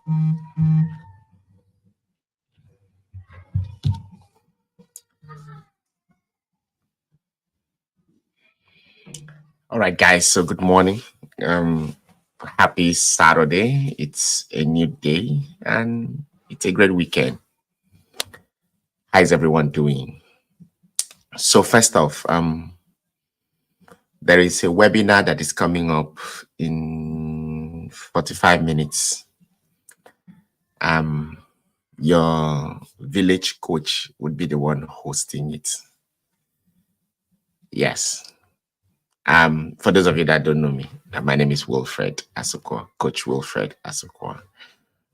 All right, guys. So good morning. Happy Saturday. It's a new day and it's a great weekend. How's everyone doing? So first off, there is a webinar that is coming up in 45 minutes. Your village coach would be the one hosting it. Yes. For those of you that don't know me, my name is Wilfred Asokwa, Coach Wilfred Asokwa.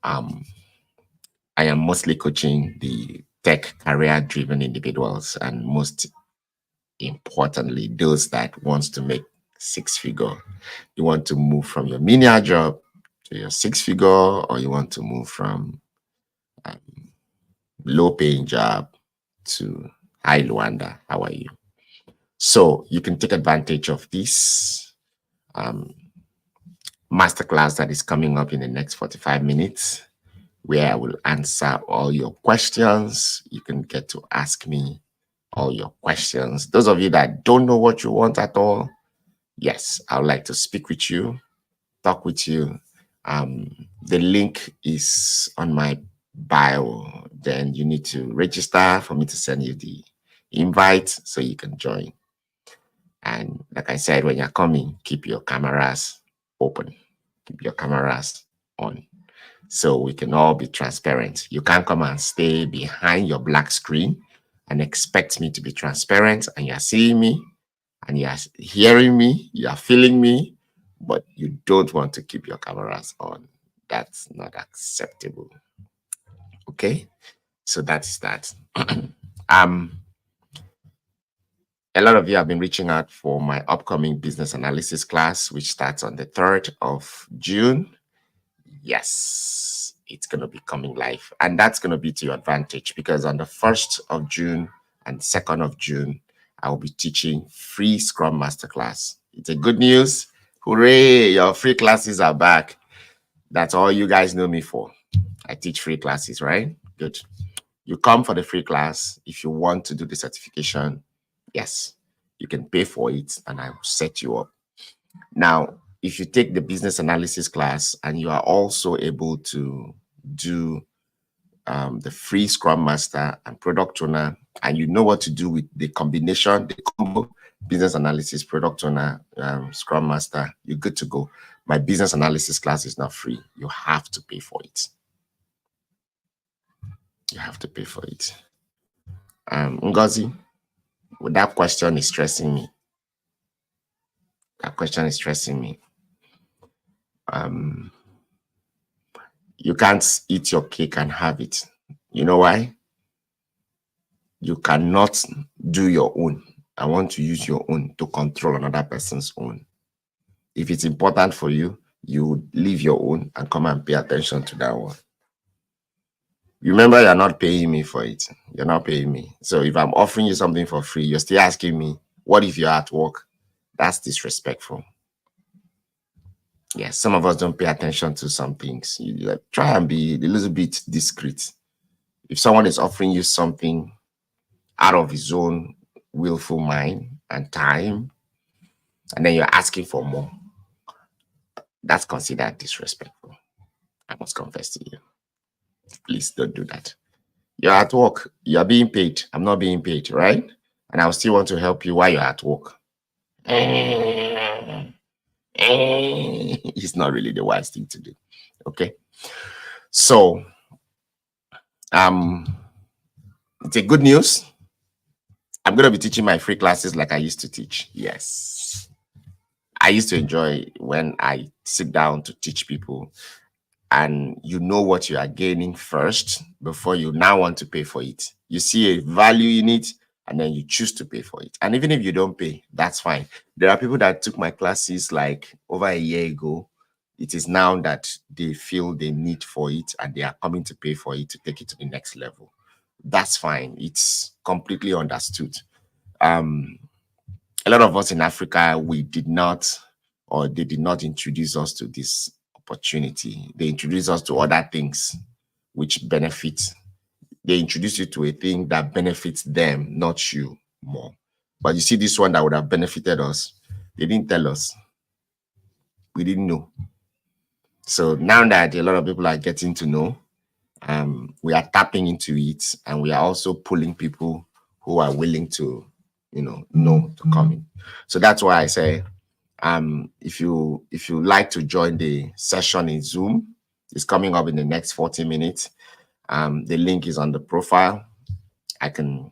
I am mostly coaching the tech career-driven individuals, and most importantly, those that wants to make six-figure. You want to move from your menial job to your six-figure, or you want to move from low-paying job to high Luanda. How are you? So you can take advantage of this masterclass that is coming up in the next 45 minutes, where I will answer all your questions. You can get to ask me all your questions. Those of you that don't know what you want at all, yes, I would like to speak with you, talk with you. The link is on my bio. Then you need to register for me to send you the invite so you can join. And like I said, when you're coming, keep your cameras open, keep your cameras on, so we can all be transparent. You can't come and stay behind your black screen and expect me to be transparent, and you're seeing me and you're hearing me, you're feeling me, but you don't want to keep your cameras on. That's not acceptable. Okay, so that's that. A lot of you have been reaching out for my upcoming business analysis class, which starts on the 3rd of June. Yes, it's going to be coming live, and that's going to be to your advantage, because on the 1st of June and 2nd of June, I will be teaching free Scrum Masterclass. It's a good news. Hooray, your free classes are back. That's all you guys know me for. I teach free classes, right? Good. You come for the free class. If you want to do the certification, yes, you can pay for it and I will set you up. Now, if you take the business analysis class and you are also able to do the free Scrum Master and Product Owner, and you know what to do with the combination, the combo, business analysis, Product Owner, Scrum Master, you're good to go. My business analysis class is not free. You have to pay for it. You have to pay for it. Ngozi, that question is stressing me. That question is stressing me. You can't eat your cake and have it. You know why? You cannot do your own. I want to use your own to control another person's own. If it's important for you, you leave your own and come and pay attention to that one. Remember, you're not paying me for it. You're not paying me. So if I'm offering you something for free, you're still asking me, what if you're at work? That's disrespectful. Yes, some of us don't pay attention to some things. You try and be a little bit discreet. If someone is offering you something out of his own willful mind and time, and then you're asking for more, that's considered disrespectful. I must confess to you. Please don't do that. You're at work. You're being paid. I'm not being paid, right? And I still want to help you while you're at work. It's not really the wise thing to do. Okay. So, it's a good news. I'm going to be teaching my free classes like I used to teach. Yes. I used to enjoy when I sit down to teach people and you know what you are gaining first before you now want to pay for it. You see a value in it and then you choose to pay for it. And even if you don't pay, that's fine. There are people that took my classes like over a year ago. It is now that they feel the need for it and they are coming to pay for it to take it to the next level. That's fine. It's completely understood. A lot of us in Africa, we did not, or they did not introduce us to this opportunity. They introduce us to other things which benefit. They introduce you to a thing that benefits them, not you more. But you see this one that would have benefited us. They didn't tell us. We didn't know. So now that a lot of people are getting to know, we are tapping into it, and we are also pulling people who are willing to, know to come in. So that's why I say, if you like to join the session in Zoom, it's coming up in the next 40 minutes. The link is on the profile. I can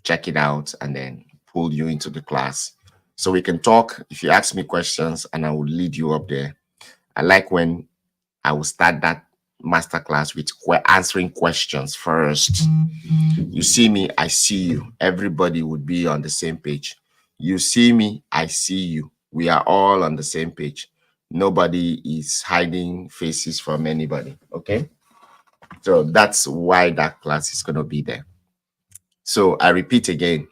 check it out and then pull you into the class so we can talk. If you ask me questions, and I will lead you up there. I like when I will start that masterclass with answering questions first. You see me, I see you. Everybody would be on the same page. You see me, I see you. We are all on the same page. Nobody is hiding faces from anybody. Okay? So that's why that class is going to be there. So I repeat again,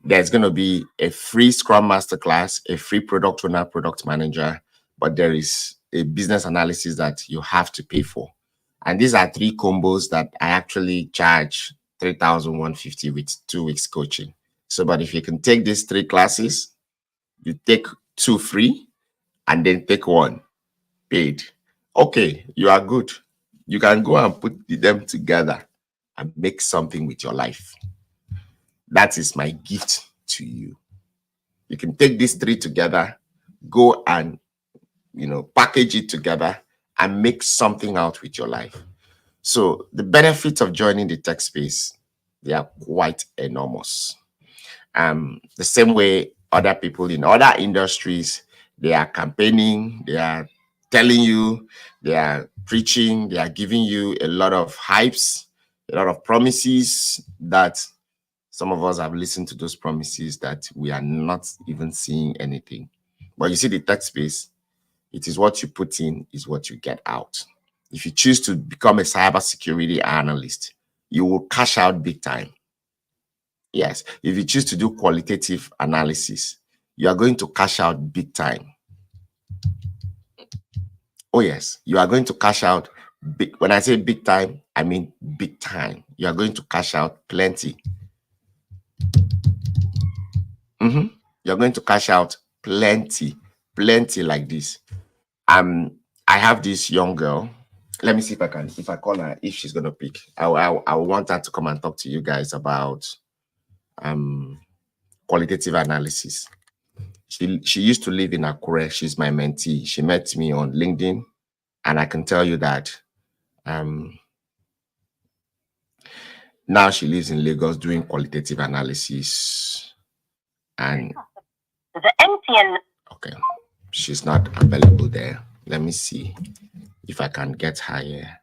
there's going to be a free Scrum Masterclass, a free product owner, product manager, but there is a business analysis that you have to pay for. And these are 3 combos that I actually charge 3,150 with 2 weeks coaching. So, but if you can take these 3 classes, you take 2 free and then take 1 paid. Okay, you are good. You can go and put them together and make something with your life. That is my gift to you. You can take these 3 together, go and, package it together and make something out with your life. So the benefits of joining the tech space, they are quite enormous. The same way other people in other industries, they are campaigning, they are telling you, they are preaching, they are giving you a lot of hypes, a lot of promises that some of us have listened to those promises that we are not even seeing anything. But you see, the tech space, it is what you put in is what you get out. If you choose to become a cybersecurity analyst, you will cash out big time. Yes, if you choose to do qualitative analysis, you are going to cash out big time. Oh yes, you are going to cash out big. When I say big time, I mean big time. You are going to cash out plenty. You're going to cash out plenty like this. I have this young girl. Let me see if I call her, if she's gonna pick. I want her to come and talk to you guys about qualitative analysis. She used to live in Akure. She's my mentee. She met me on LinkedIn, and I can tell you that now she lives in Lagos doing qualitative analysis. And the MTN. Okay, she's not available there. Let me see if I can get her here.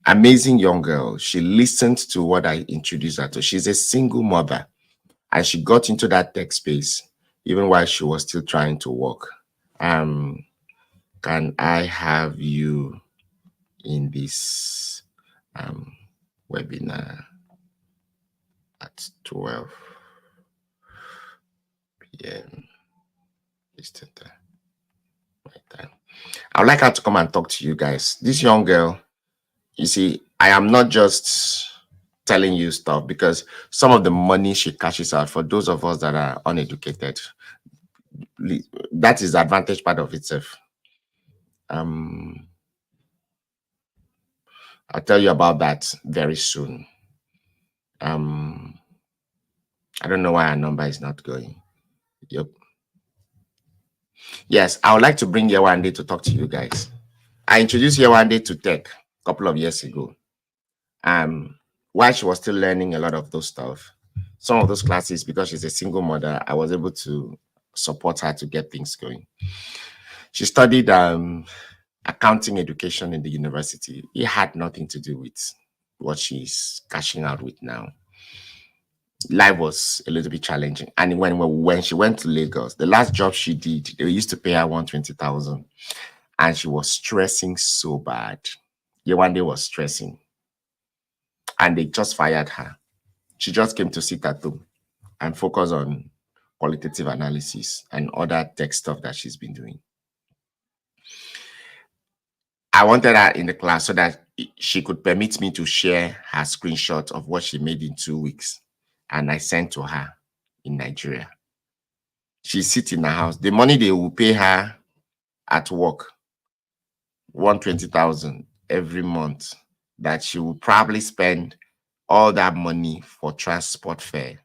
Amazing young girl. She listened to what I introduced her to. She's a single mother, and she got into that tech space even while she was still trying to work. Can I have you in this webinar at 12 p.m. Eastern time? I would like her to come and talk to you guys. This young girl, you see, I am not just telling you stuff because some of the money she cashes out, for those of us that are uneducated, that is the advantage part of itself. I'll tell you about that very soon. I don't know why our number is not going. Yep. Yes, I would like to bring Yewande to talk to you guys. I introduced Yewande to tech a couple of years ago. While she was still learning a lot of those stuff, some of those classes, because she's a single mother, I was able to support her to get things going. She studied accounting education in the university. It had nothing to do with what she's cashing out with now. Life was a little bit challenging. And when she went to Lagos, the last job she did, they used to pay her 120,000. And she was stressing so bad. Yewande was stressing. And they just fired her. She just came to sit at home and focus on qualitative analysis and other tech stuff that she's been doing. I wanted her in the class so that she could permit me to share her screenshot of what she made in 2 weeks. And I sent to her in Nigeria. She sits in her house. The money they will pay her at work, 120,000 every month, that she will probably spend all that money for transport fare.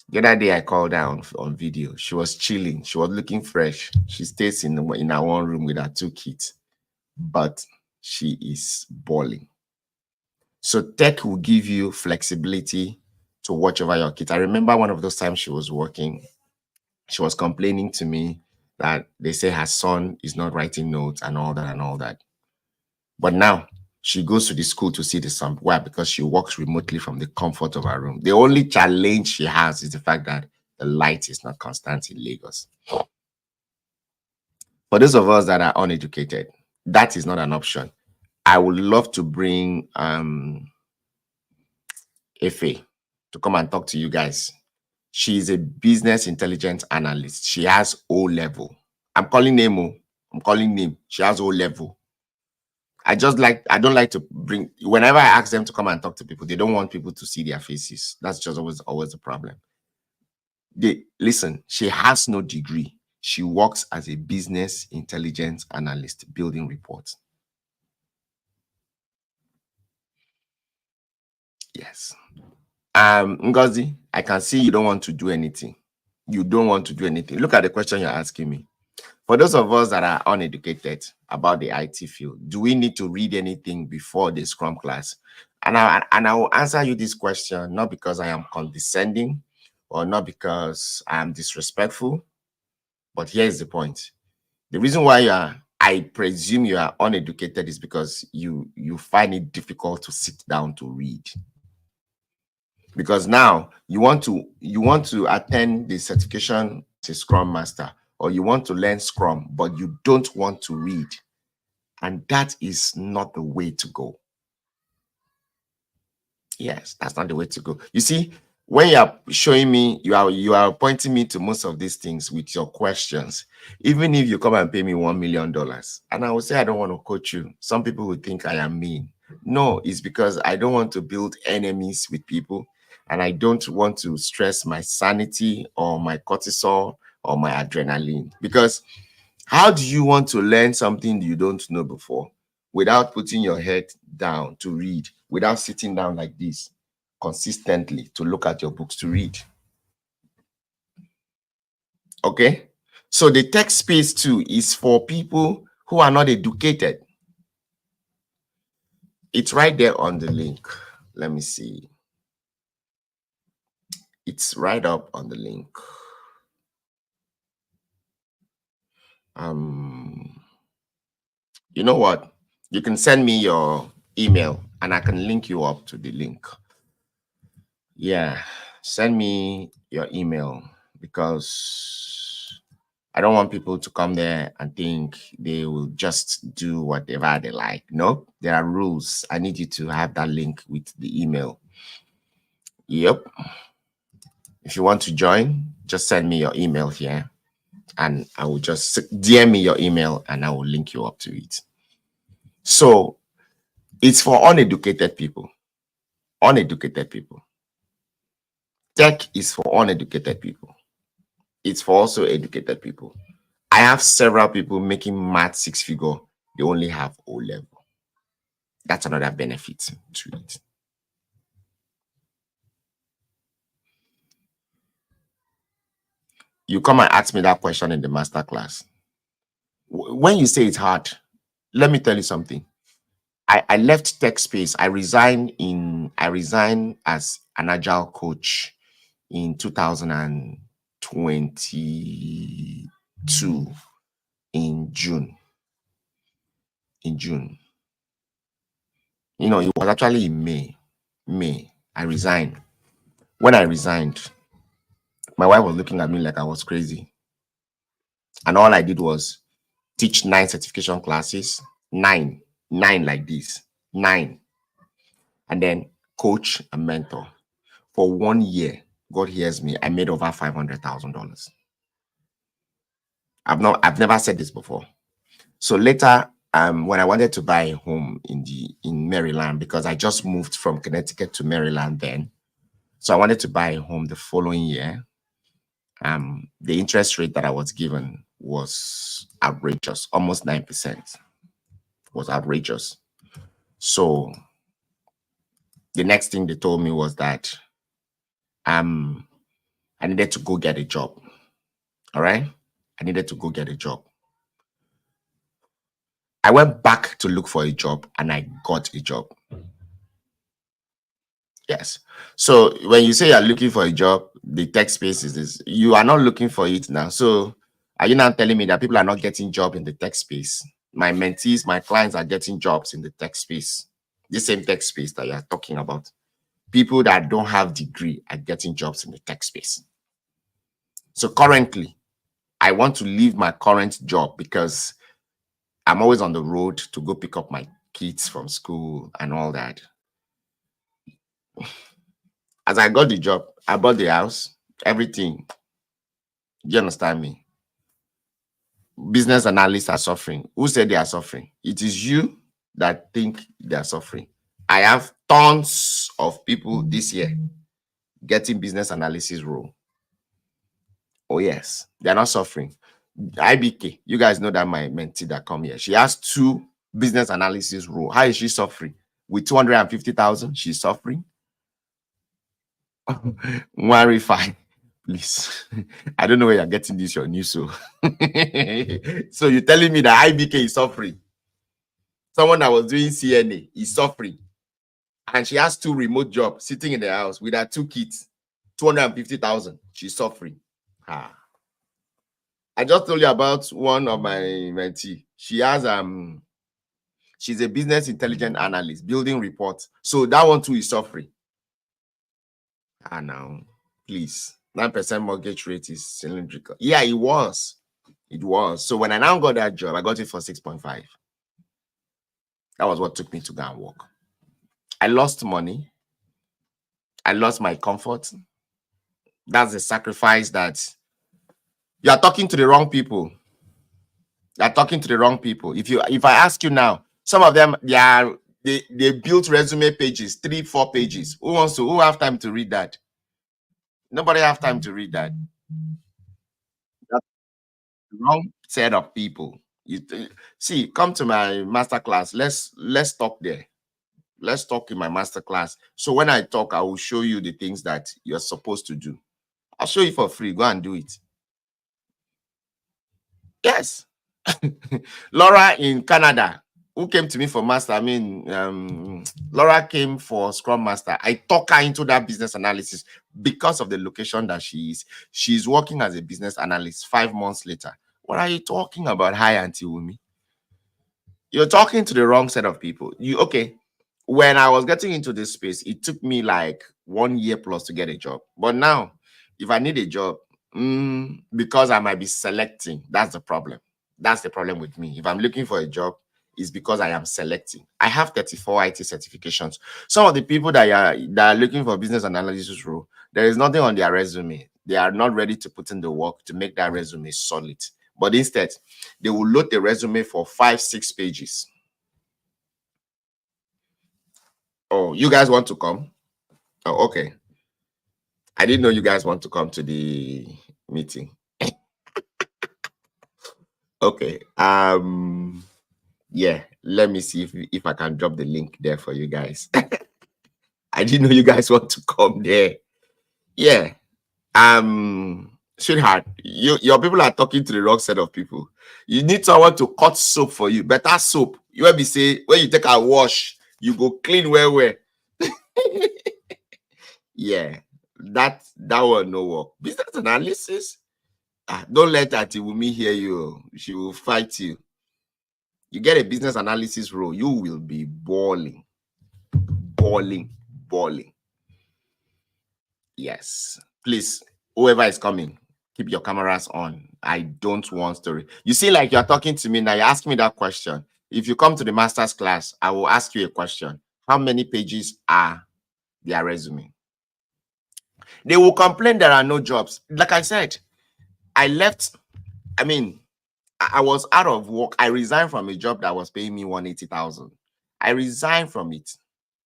The other day I called her on video. She was chilling. She was looking fresh. She stays in her one room with her 2 kids, but she is balling. So tech will give you flexibility to watch over your kids. I remember one of those times she was working. She was complaining to me that they say her son is not writing notes and all that and all that. But now she goes to the school to see the son. Why? Because she works remotely from the comfort of her room. The only challenge she has is the fact that the light is not constant in Lagos. For those of us that are uneducated, that is not an option. I would love to bring Efe to come and talk to you guys. She is a business intelligence analyst. She has O level. I'm calling name. I'm calling name. She has O level. I don't like to bring, whenever I ask them to come and talk to people, they don't want people to see their faces. That's just always the problem. Listen, she has no degree. She works as a business intelligence analyst, building reports. Yes. Ngozi, I can see you don't want to do anything. You don't want to do anything. Look at the question you're asking me. For those of us that are uneducated about the IT field, do we need to read anything before the Scrum class? And I will answer you this question, not because I am condescending or not because I am disrespectful, but here's the point. The reason why I presume you are uneducated is because you find it difficult to sit down to read. Because now you want to attend the certification as a Scrum Master, or you want to learn Scrum, but you don't want to read. And that is not the way to go. Yes, that's not the way to go. You see, when you are showing me, you are pointing me to most of these things with your questions. Even if you come and pay me $1 million, and I will say I don't want to coach you, some people will think I am mean. No, it's because I don't want to build enemies with people, and I don't want to stress my sanity or my cortisol or my adrenaline. Because how do you want to learn something you don't know before without putting your head down to read, without sitting down like this consistently to look at your books to read? Okay? So the tech space too is for people who are not educated. It's right there on the link. Let me see. It's right up on the link. You know what? You can send me your email and I can link you up to the link. Yeah, send me your email because I don't want people to come there and think they will just do whatever they like. No, there are rules. I need you to have that link with the email. Yep. If you want to join, just send me your email here and I will just DM me your email and I will link you up to it. So it's for uneducated people. Uneducated people. Tech is for uneducated people. It's for also educated people. I have several people making math 6-figure. They only have O level. That's another benefit to it. You come and ask me that question in the master class. When you say it's hard, let me tell you something. I left tech space. I resigned as an agile coach in 2022 in June. You know, it was actually in May. I resigned. When I resigned, my wife was looking at me like I was crazy. And all I did was teach 9 certification classes, 9 like this, 9. And then coach and mentor. For 1 year, God hears me, I made over $500,000. I've never said this before. So later, when I wanted to buy a home in Maryland, because I just moved from Connecticut to Maryland then. So I wanted to buy a home the following year. The interest rate that I was given was outrageous, almost 9%. Was outrageous. So the next thing they told me was that I needed to go get a job. All right. I needed to go get a job. I went back to look for a job and I got a job. Yes. So when you say you're looking for a job, the tech space is this. You are not looking for it now. So are you now telling me that people are not getting job in the tech space? My mentees, my clients are getting jobs in the tech space. The same tech space that you're talking about. People that don't have degree are getting jobs in the tech space. So currently, I want to leave my current job because I'm always on the road to go pick up my kids from school and all that. As I got the job, I bought the house, everything. Do you understand me? Business analysts are suffering. Who said they are suffering? It is you that think they are suffering. I have tons of people this year getting business analysis role. Oh, yes, they're not suffering. IBK, you guys know that my mentee that come here, she has 2 business analysis role. How is she suffering? With 250,000, she's suffering. One refine, please. I don't know where you're getting this your news. So, so you're telling me that IBK is suffering? Someone that was doing CNA is suffering, and she has 2 remote jobs, sitting in the house with her 2 kids, 250,000. She's suffering. Ah. I just told you about one of my mentee. She has she's a business intelligence analyst, building reports. So that one too is suffering. Now, please, 9% mortgage rate is cylindrical. Yeah, it was. It was. So when I now got that job, I got it for 6.5. That was what took me to go and work. I lost money. I lost my comfort. That's the sacrifice that you are talking to the wrong people. You are talking to the wrong people. If I ask you now, some of them they built resume pages, 3-4 pages. Who have time to read that? Nobody have time to read that. That's the wrong set of people. You see, come to my masterclass. Let's talk there. Let's talk in my masterclass. So when I talk, I will show you the things that you're supposed to do. I'll show you for free. Go and do it. Yes. Laura in Canada, who came to me for master. Laura came for Scrum Master. I talk her into that business analysis because of the location that she is. She's working as a business analyst 5 months later. What are you talking about? Hi, Auntie Wumi. You're talking to the wrong set of people. Okay. When I was getting into this space, it took me like 1 year plus to get a job. But now, if I need a job, because I might be selecting, that's the problem. That's the problem with me. If I'm looking for a job, it's because I am selecting. I have 34 IT certifications. Some of the people that are looking for business analysis role, there is nothing on their resume. They are not ready to put in the work to make that resume solid. But instead, they will load the resume for 5-6 pages. Oh, you guys want to come? Oh, okay. I didn't know you guys want to come to the meeting. Okay. Yeah, let me see if I can drop the link there for you guys. I didn't know you guys want to come there. Yeah. Sweetheart, your people are talking to the wrong set of people. You need someone to cut soap for you. Better soap. You will be say when you take a wash, you go clean well. Yeah, that one no work. Business analysis. Don't let Auntie Wumi hear you. She will fight you. You get a business analysis role, you will be balling. Yes. Please, whoever is coming, keep your cameras on. I don't want story. You see, like you're talking to me now, you ask me that question. If you come to the master's class, I will ask you a question. How many pages are their resume? They will complain there are no jobs. Like I said, I left, I was out of work. I resigned from a job that was paying me 180,000. I resigned from it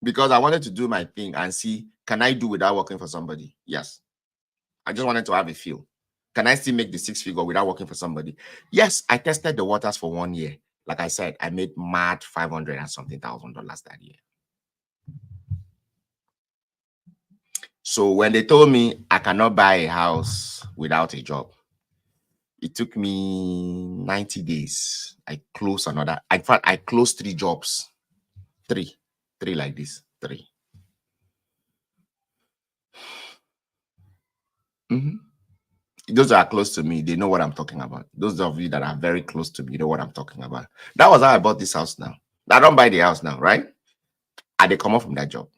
because I wanted to do my thing and see, can I do without working for somebody? Yes. I just wanted to have a feel. Can I still make the 6-figure without working for somebody? Yes, I tested the waters for 1 year. Like I said, I made mad 500 and something $1,000 that year. So when they told me I cannot buy a house without a job, it took me 90 days. I closed another. In fact, I closed 3 jobs. Three like this. 3. Those that are close to me, they know what I'm talking about. Those of you that are very close to me, you know what I'm talking about. That was how I bought this house now. I don't buy the house now, right? I they come off from that job.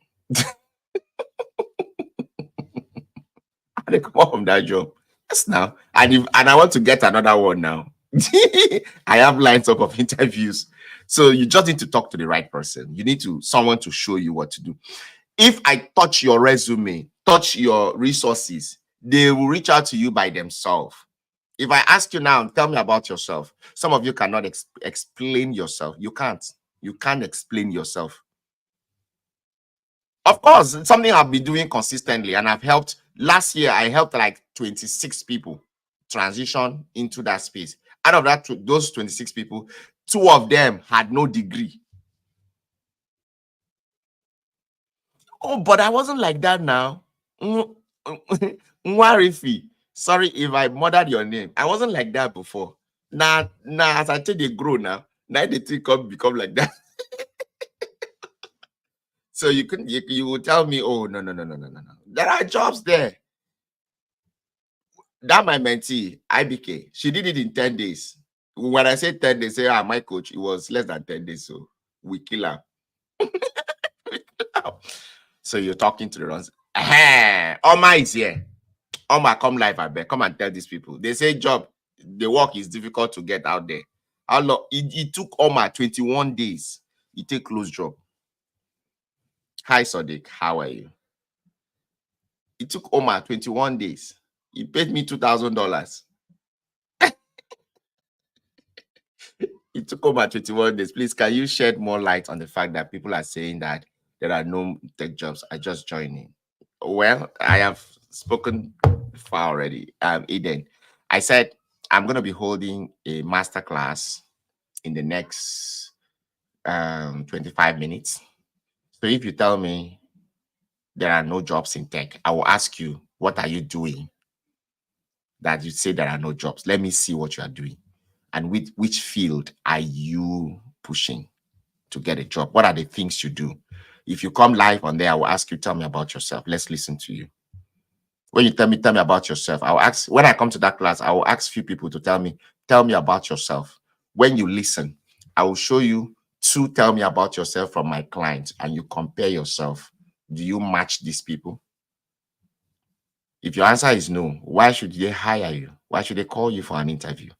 They come off from that job. Yes, now. And I want to get another one now. I have lines up of interviews. So you just need to talk to the right person. You need someone to show you what to do. If I touch your resume, touch your resources, they will reach out to you by themselves. If I ask you now, tell me about yourself. Some of you cannot explain yourself. You can't. You can't explain yourself. Of course, it's something I've been doing consistently, and I've helped. Last year, I helped like 26 people transition into that space. Out of that, those 26 people, 2 of them had no degree. Oh, but I wasn't like that now. Nwarifi. Sorry if I murdered your name. I wasn't like that before. Now, as I tell they grow now they become like that. So you will tell me, oh, no. There are jobs there. That my mentee, IBK, she did it in 10 days. When I say 10 days, say, my coach, it was less than 10 days. So we kill her. So you're talking to the runs. Oma is here. Oma, come live, I bet. Come and tell these people. They say the work is difficult to get out there. How long? It took Oma 21 days. It take close job. Hi, Sadiq. How are you? It took Oma 21 days. He paid me $2,000. It took Oma 21 days. Please, can you shed more light on the fact that people are saying that there are no tech jobs? I just joined in. Well, I have spoken far already. Eden, I said I'm going to be holding a masterclass in the next 25 minutes. So if you tell me there are no jobs in tech, I will ask you, what are you doing that you say there are no jobs? Let me see what you are doing. And which field are you pushing to get a job? What are the things you do? If you come live on there, I will ask you, tell me about yourself. Let's listen to you. When you tell me about yourself, I will ask, when I come to that class, I will ask few people to tell me about yourself. When you listen, I will show you 2 tell me about yourself from my clients, and you compare yourself. Do you match these people? If your answer is no, why should they hire you? Why should they call you for an interview?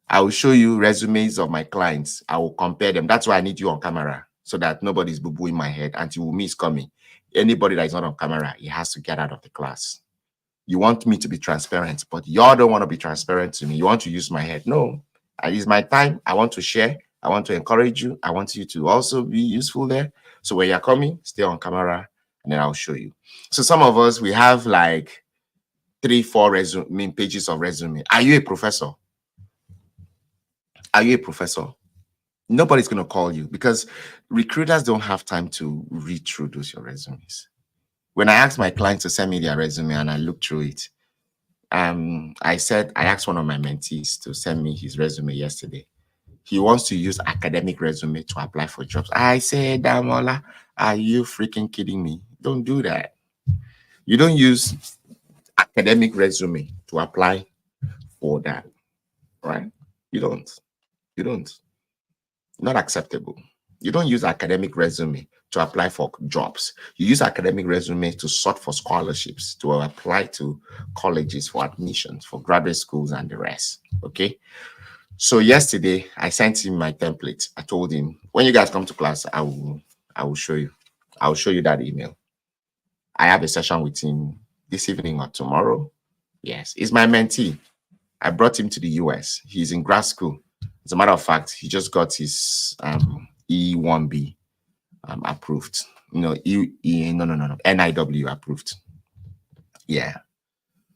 I will show you resumes of my clients. I will compare them. That's why I need you on camera, so that nobody's boo-booing my head until me is coming. Anybody that is not on camera, he has to get out of the class. You want me to be transparent, but y'all don't want to be transparent to me. You want to use my head. No, I use my time. I want to share. I want to encourage you. I want you to also be useful there. So when you're coming, stay on camera, and then I'll show you. So some of us, we have like 3-4 pages of resume. Are you a professor? Are you a professor? Nobody's going to call you because recruiters don't have time to read through your resumes. When I asked my clients to send me their resume and I looked through it, I asked one of my mentees to send me his resume yesterday. He wants to use academic resume to apply for jobs. I said, Damola, are you freaking kidding me? Don't do that. You don't use academic resume to apply for that, right? You don't. Not acceptable. You don't use academic resume to apply for jobs. You use academic resume to sort for scholarships, to apply to colleges for admissions, for graduate schools and the rest. Okay. So yesterday I sent him my template. I told him, when you guys come to class, I will show you. I'll show you that email. I have a session with him this evening or tomorrow. Yes, he's my mentee. I brought him to the US. He's in grad school. As a matter of fact, he just got his E1B approved. No, no, NIW approved. Yeah.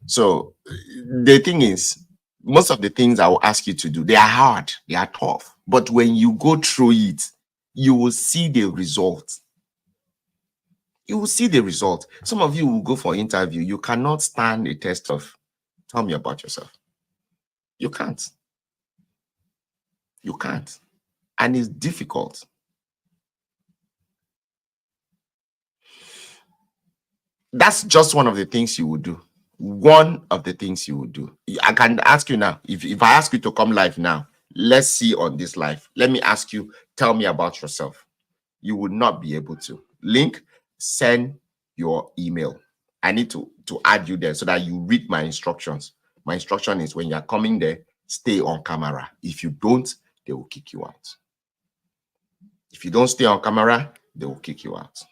So the thing is, most of the things I will ask you to do, they are hard, they are tough. But when you go through it, you will see the result. You will see the result. Some of you will go for interview. You cannot stand a test of, tell me about yourself. You can't. You can't. And it's difficult. That's just one of the things you will do. One of the things you will do. I can ask you now, if I ask you to come live now, let's see on this live. Let me ask you, tell me about yourself. You will not be able to. Link, send your email. I need to add you there so that you read my instructions. My instruction is when you're coming there, stay on camera. If you don't, they will kick you out. If you don't stay on camera, they will kick you out.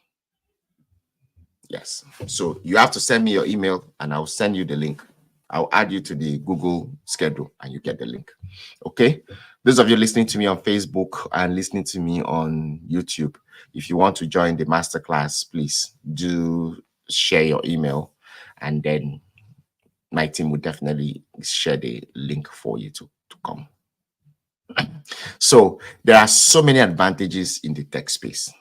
Yes. So you have to send me your email and I'll send you the link. I'll add you to the Google schedule and you get the link. Okay. Those of you listening to me on Facebook and listening to me on YouTube, if you want to join the masterclass, please do share your email and then my team will definitely share the link for you to come. So there are so many advantages in the tech space.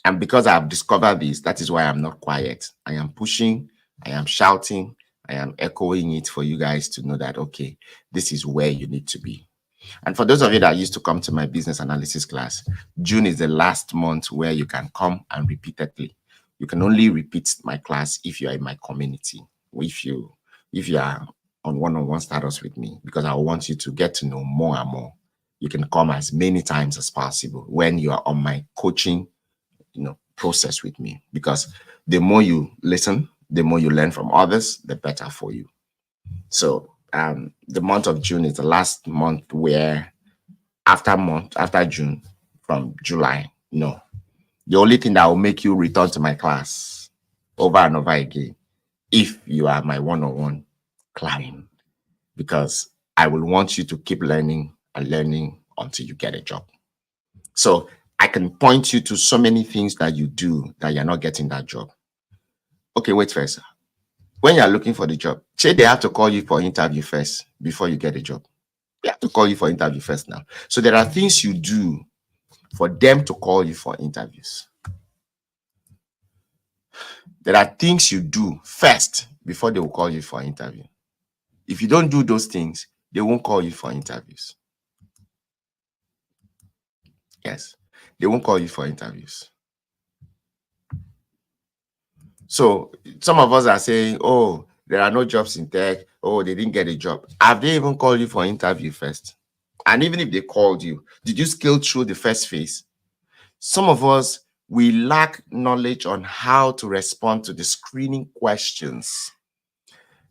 And because I've discovered this, that is why I'm not quiet. I am pushing, I am shouting, I am echoing it for you guys to know that, okay, this is where you need to be. And for those of you that used to come to my business analysis class, June is the last month where you can come and repeatedly. You can only repeat my class if you are in my community, if you are on one-on-one status with me, because I want you to get to know more and more. You can come as many times as possible when you are on my coaching process with me, because the more you listen, the more you learn from others, the better for you. So the month of June is the last month where after June, from July, no, the only thing that will make you return to my class over and over again, if you are my one-on-one client, because I will want you to keep learning and learning until you get a job. So I can point you to so many things that you do that you're not getting that job. Okay, wait first. When you're looking for the job, say they have to call you for interview first before you get a job. They have to call you for interview first now. So there are things you do for them to call you for interviews. There are things you do first before they will call you for interview. If you don't do those things, they won't call you for interviews. Yes, they won't call you for interviews. So some of us are saying, oh, there are no jobs in tech. Oh, they didn't get a job. Have they even called you for interview first? And even if they called you, did you scale through the first phase? Some of us, we lack knowledge on how to respond to the screening questions.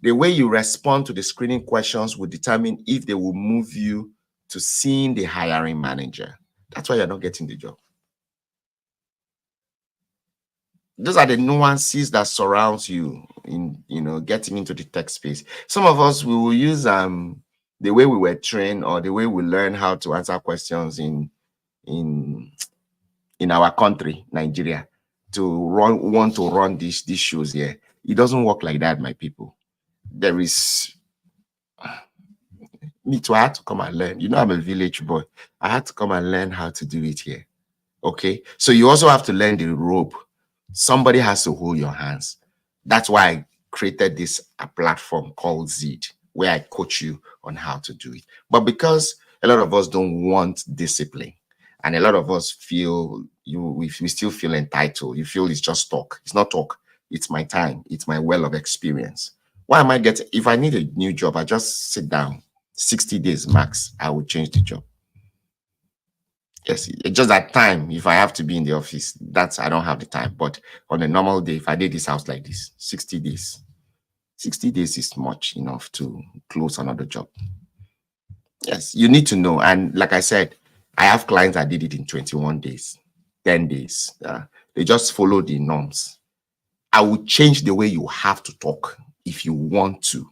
The way you respond to the screening questions will determine if they will move you to seeing the hiring manager. That's why you're not getting the job. Those are the nuances that surrounds you in getting into the tech space. Some of us, we will use the way we were trained or the way we learn how to answer questions in our country, Nigeria, to want to run these shows here. It doesn't work like that, my people. There is me too. I had to come and learn. I'm a village boy. I had to come and learn how to do it here. Okay, so you also have to learn the rope. Somebody has to hold your hands. That's why I created this platform called Zed, where I coach you on how to do it. But because a lot of us don't want discipline, and a lot of us feel we still feel entitled. You feel it's just talk. It's not talk. It's my time. It's my well of experience. Why am I getting? If I need a new job, I just sit down. 60 days max, I will change the job. Yes, it's just that time. If I have to be in the office, I don't have the time. But on a normal day, if I did this house like this, 60 days. 60 days is much enough to close another job. Yes, you need to know. And like I said, I have clients that did it in 21 days, 10 days. They just follow the norms. I will change the way you have to talk if you want to.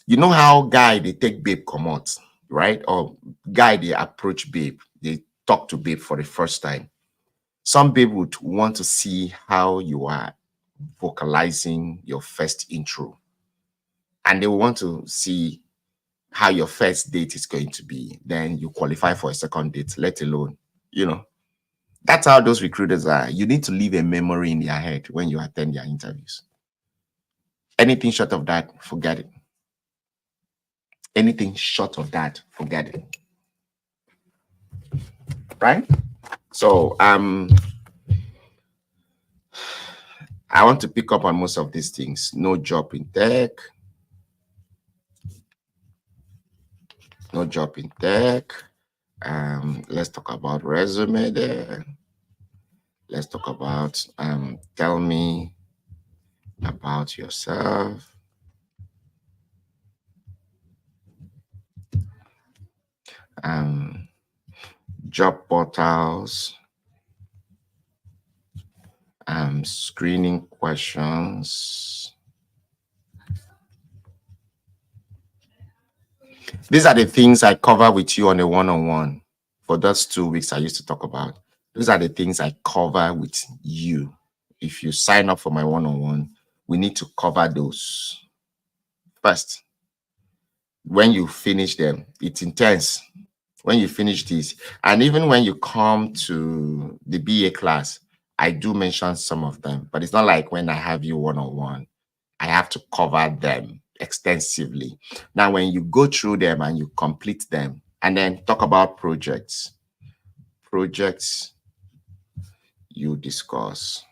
You know how guy, they take babe come out. right? Or guy, they approach babe, they talk to babe for the first time. Some babe would want to see how you are vocalizing your first intro, and they want to see how your first date is going to be. Then you qualify for a second date, let alone, you know. That's how those recruiters are. You need to leave a memory in their head when you attend their interviews. Anything short of that, forget it. Anything short of that, forget it. Right? So I want to pick up on most of these things. No job in tech. No job in tech. Let's talk about resume there. Let's talk about tell me about yourself. Um, job portals. Screening questions. These are the things I cover with you on a one-on-one. For those 2 weeks I used to talk about. Those are the things I cover with you. If you sign up for my one-on-one, we need to cover those first. When you finish them, it's intense. When you finish this, and even when you come to the BA class, I do mention some of them, but it's not like when I have you one-on-one, I have to cover them extensively. Now, when you go through them and you complete them, and then talk about projects you discuss.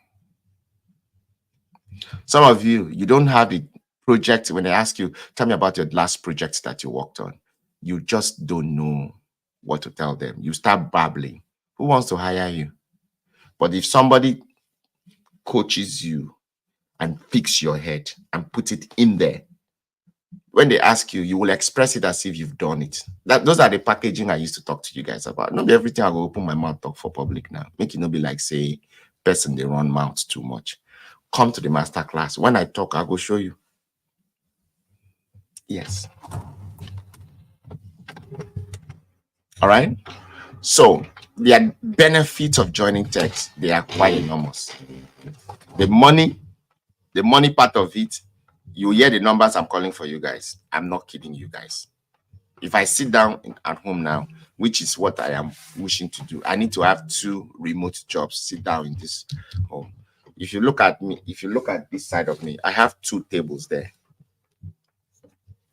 Some of you, you don't have the project. When they ask you, tell me about your last project that you worked on, you just don't know what to tell them. You start babbling. Who wants to hire you? But if somebody coaches you and picks your head and put it in there, when they ask you, you will express it as if you've done it. Those are the packaging I used to talk to you guys about. Not be everything I will open my mouth talk for public now. Make it not be like say person they run mouth too much. Come to the master class. When I talk, I go show you. Yes. All right. So the benefits of joining tech, they are quite enormous. The money part of it, you hear the numbers I'm calling for you guys. I'm not kidding you guys. If I sit down at home now, which is what I am wishing to do, I need to have 2 remote jobs, sit down in this home. If you look at me, if you look at this side of me, I have 2 tables there.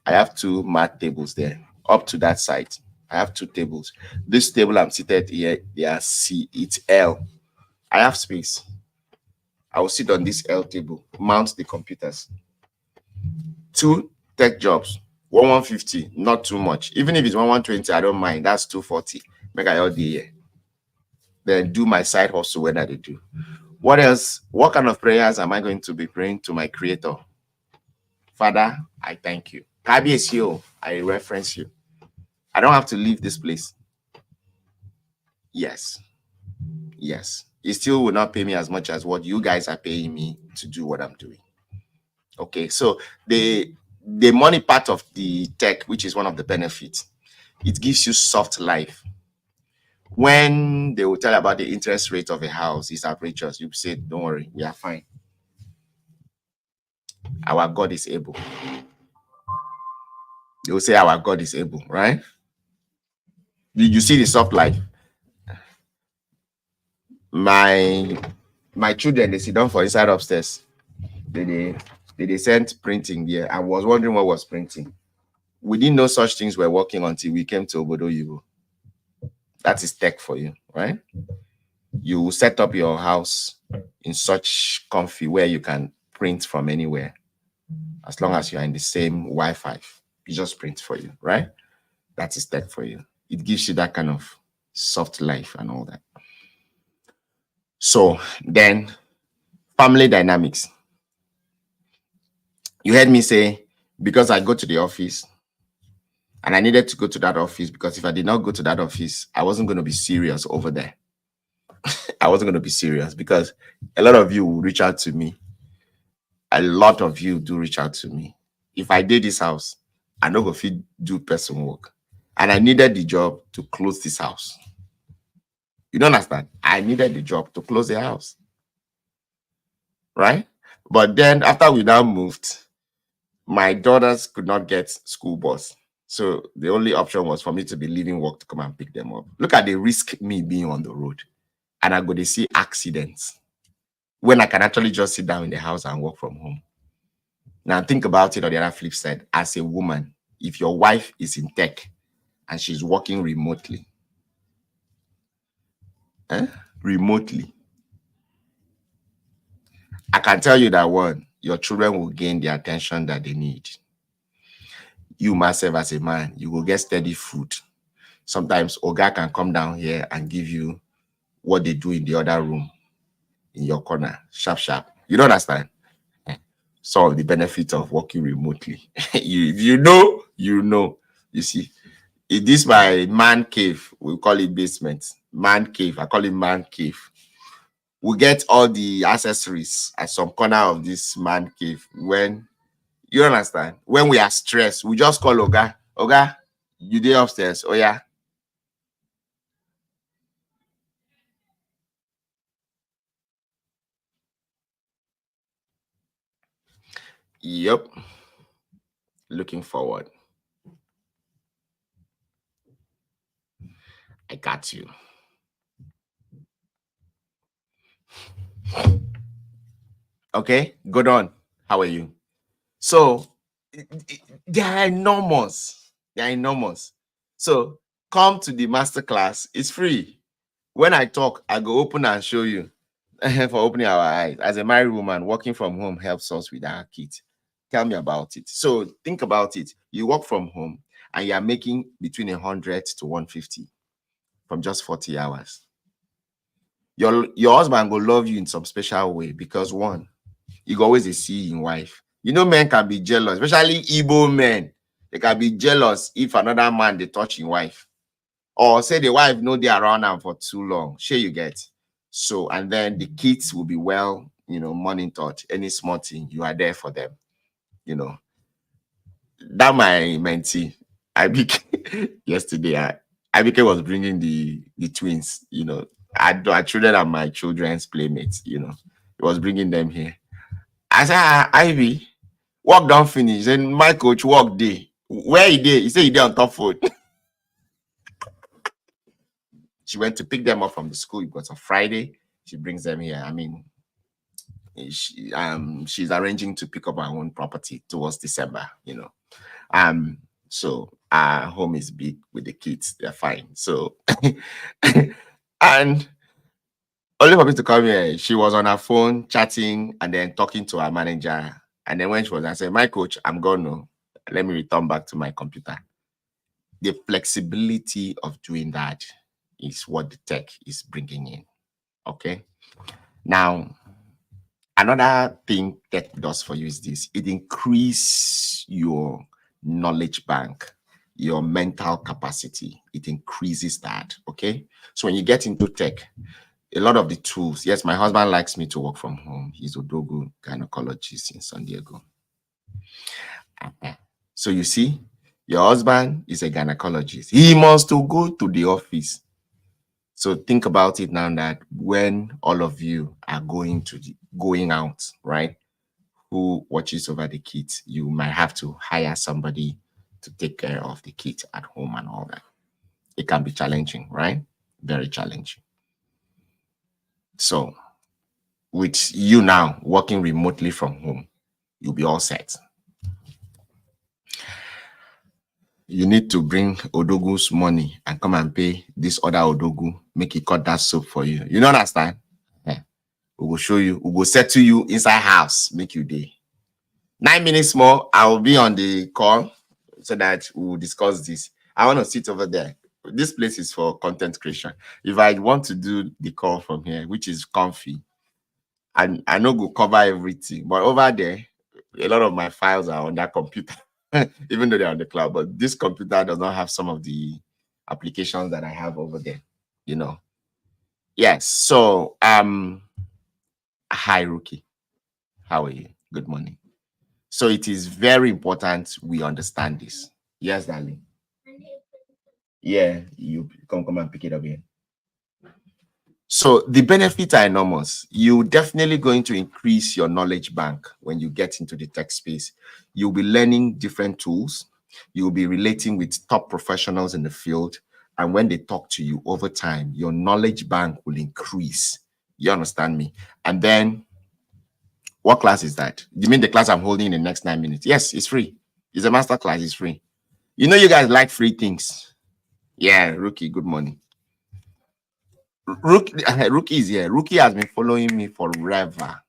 I have 2 mat tables there. Up to that side, I have 2 tables. This table I'm seated here, they are C, it's L. I have space. I will sit on this L table, mount the computers. 2 tech jobs, 150, not too much. Even if it's 120, I don't mind. That's 240. Make I all day here. Then do my side hustle when I do. What else? What kind of prayers am I going to be praying to my creator? Father, I thank you. KBSU, I reference you. I don't have to leave this place. Yes. Yes. It still will not pay me as much as what you guys are paying me to do what I'm doing. Okay, so the money part of the tech, which is one of the benefits, it gives you soft life. When they will tell about the interest rate of a house is outrageous, you say, don't worry, we are fine. Our God is able. They will say our God is able, right? Did you see the soft life? My children, they sit down for inside upstairs. They sent printing there. I was wondering what was printing. We didn't know such things were working until we came to Obodo Yibo. That is tech for you, right? You set up your house in such comfy where you can print from anywhere. As long as you're in the same Wi-Fi, it just prints for you, right? That is tech for you. It gives you that kind of soft life and all that. So then, family dynamics. You heard me say, because I go to the office, and I needed to go to that office because if I did not go to that office, I wasn't going to be serious over there. I wasn't going to be serious because a lot of you will reach out to me. A lot of you do reach out to me. If I did this house, I know if you do person work. and I needed the job to close this house. You don't understand? I needed the job to close the house, right? But then after we now moved, my daughters could not get school bus. So the only option was for me to be leaving work to come and pick them up. Look at the risk me being on the road. And I go to see accidents when I can actually just sit down in the house and work from home. Now think about it on the other flip side. As a woman, if your wife is in tech and she's working remotely, remotely, I can tell you that one, your children will gain the attention that they need. You myself as a man, you will get steady food. Sometimes Oga can come down here and give you what they do in the other room in your corner, sharp, sharp. You don't understand? Some of the benefits of working remotely. you know, you know. You see, it is my man cave. We call it basement. Man cave. I call it man cave. We get all the accessories at some corner of this man cave. When you understand, when we are stressed, we just call Oga. Oga, you there upstairs? Oh yeah. Yep. Looking forward. I got you. Okay, good on. How are you? So they are enormous. They are enormous. So come to the masterclass. It's free. When I talk, I go open and show you for opening our eyes. As a married woman, working from home helps us with our kids. Tell me about it. So think about it. You work from home and you are making between 100 to 150 from just 40 hours. Your husband will love you in some special way because one, you go always see in wife. You know, men can be jealous, especially Igbo men. They can be jealous if another man they touch in wife. Or say the wife know they around them for too long. Sure you get. So, and then the kids will be well, monitored. Any small thing, you are there for them. That my mentee, I became yesterday. I became was bringing the twins. Our children are my children's playmates. He was bringing them here. I said, Ivy, work don't finish. Then my coach work day. Where he did? He said he did on top foot. She went to pick them up from the school. It was a Friday. She brings them here. I mean, she's arranging to pick up her own property towards December. So our home is big with the kids. They're fine. So, and only for me to come here, she was on her phone chatting and then talking to her manager. And then when she was, I said, my coach, I'm gone now. Let me return back to my computer. The flexibility of doing that is what the tech is bringing in. Okay. Now, another thing tech does for you is this: it increases your knowledge bank, your mental capacity. It increases that. Okay. So when you get into tech, a lot of the tools, yes, my husband likes me to work from home. He's Odogu gynecologist in San Diego. So you see, your husband is a gynecologist. He must to go to the office. So think about it now that when all of you are going out, right? Who watches over the kids? You might have to hire somebody to take care of the kids at home and all that. It can be challenging, right? Very challenging. So with you now working remotely from home, you'll be all set. You need to bring Odogu's money and come and pay this other Odogu, make it cut that soap for you. You don't understand? Yeah. We will show you, we will settle you inside house, make you day. 9 minutes more, I will be on the call so that we will discuss this. I want to sit over there. This place is for content creation. If I want to do the call from here, which is comfy, and I know go cover everything, but over there, a lot of my files are on that computer, even though they're on the cloud. But this computer does not have some of the applications that I have over there, Yes. So, hi, Rookie. How are you? Good morning. So it is very important we understand this. Yes, darling. Yeah, you come and pick it up again. So the benefits are enormous. You're definitely going to increase your knowledge bank when you get into the tech space. You'll be learning different tools. You'll be relating with top professionals in the field. And when they talk to you over time, your knowledge bank will increase. You understand me? And then what class is that? You mean the class I'm holding in the next 9 minutes? Yes, it's free. It's a master class. It's free. You know, you guys like free things. Yeah, Rookie, good morning. Rookie is here. Rookie has been following me forever.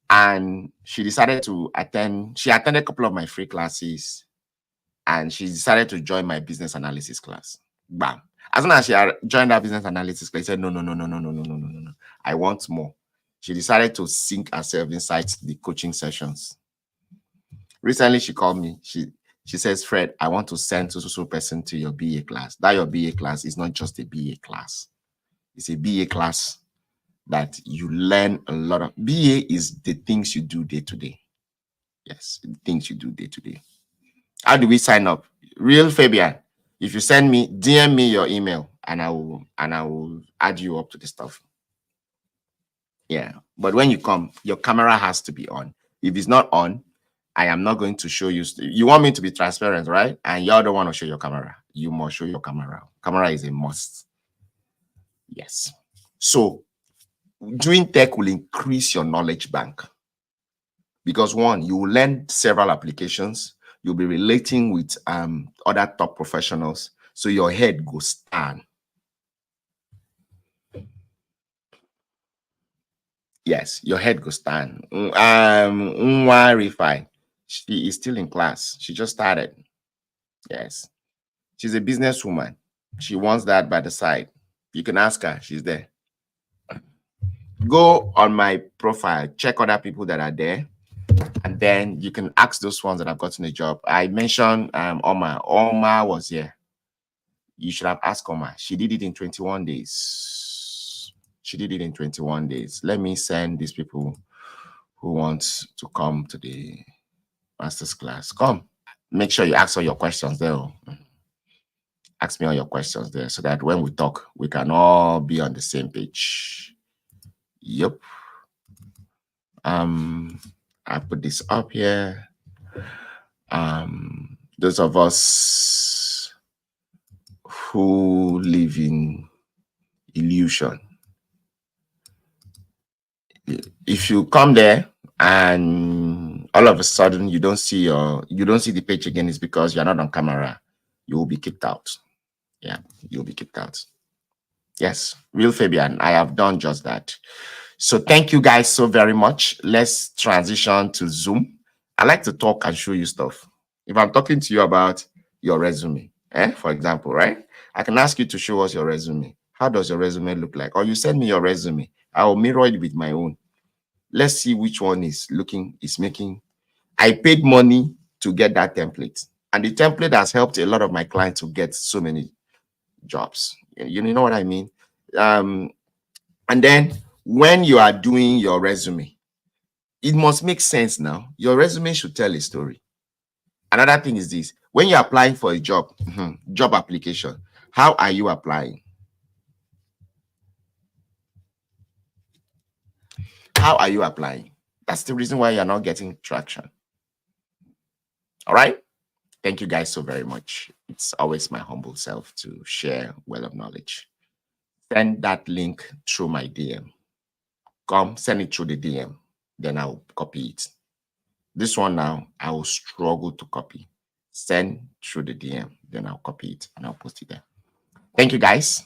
And she decided to attend, she attended a couple of my free classes and she decided to join my business analysis class. Bam. As soon as she joined that business analysis class, she said, no, no, no, no, no, no, no, no, no, no, no. I want more. She decided to sink herself inside the coaching sessions. Recently, she called me. She says, Fred, I want to send so person to your BA class. That your BA class is not just a BA class. It's a BA class that you learn a lot of. BA is the things you do day to day. Yes, the things you do day to day. How do we sign up? Real Fabian, if you send me, DM me your email and I will add you up to the stuff. Yeah, but when you come, your camera has to be on. If it's not on, I am not going to show you. You want me to be transparent, right? And y'all don't want to show your camera. You must show your camera. Camera is a must. Yes. So doing tech will increase your knowledge bank. Because one, you will learn several applications. You'll be relating with other top professionals. So your head goes stand. Yes, your head goes stand. Nwa Refi, she is still in class. She just started. Yes. She's a businesswoman. She wants that by the side. You can ask her. She's there. Go on my profile, check other people that are there. And then you can ask those ones that have gotten a job. I mentioned Oma. Oma was here. You should have asked Oma. She did it in 21 days. She did it in 21 days. Let me send these people who want to come to the master's class. Come. Make sure you ask all your questions there. Ask me all your questions there so that when we talk, we can all be on the same page. Yep. I put this up here. Those of us who live in illusion, if you come there and all of a sudden you don't see the page again, it's because you're not on camera. You will be kicked out. Yeah, you'll be kicked out. Yes, real Fabian, I have done just that. So thank you guys so very much. Let's transition to Zoom. I like to talk and show you stuff. If I'm talking to you about your resume, for example, right? I can ask you to show us your resume. How does your resume look like? Or you send me your resume. I will mirror it with my own. Let's see which one is making. I paid money to get that template. And the template has helped a lot of my clients to get so many jobs. You know what I mean? And then when you are doing your resume, it must make sense now. Your resume should tell a story. Another thing is this: when you're applying for a job, job application, how are you applying? How are you applying? That's the reason why you're not getting traction. All right. Thank you guys so very much. It's always my humble self to share well of knowledge. Send that link through my DM. Come, send it through the DM. Then I'll copy it. This one now, I will struggle to copy. Send through the DM. Then I'll copy it and I'll post it there. Thank you, guys.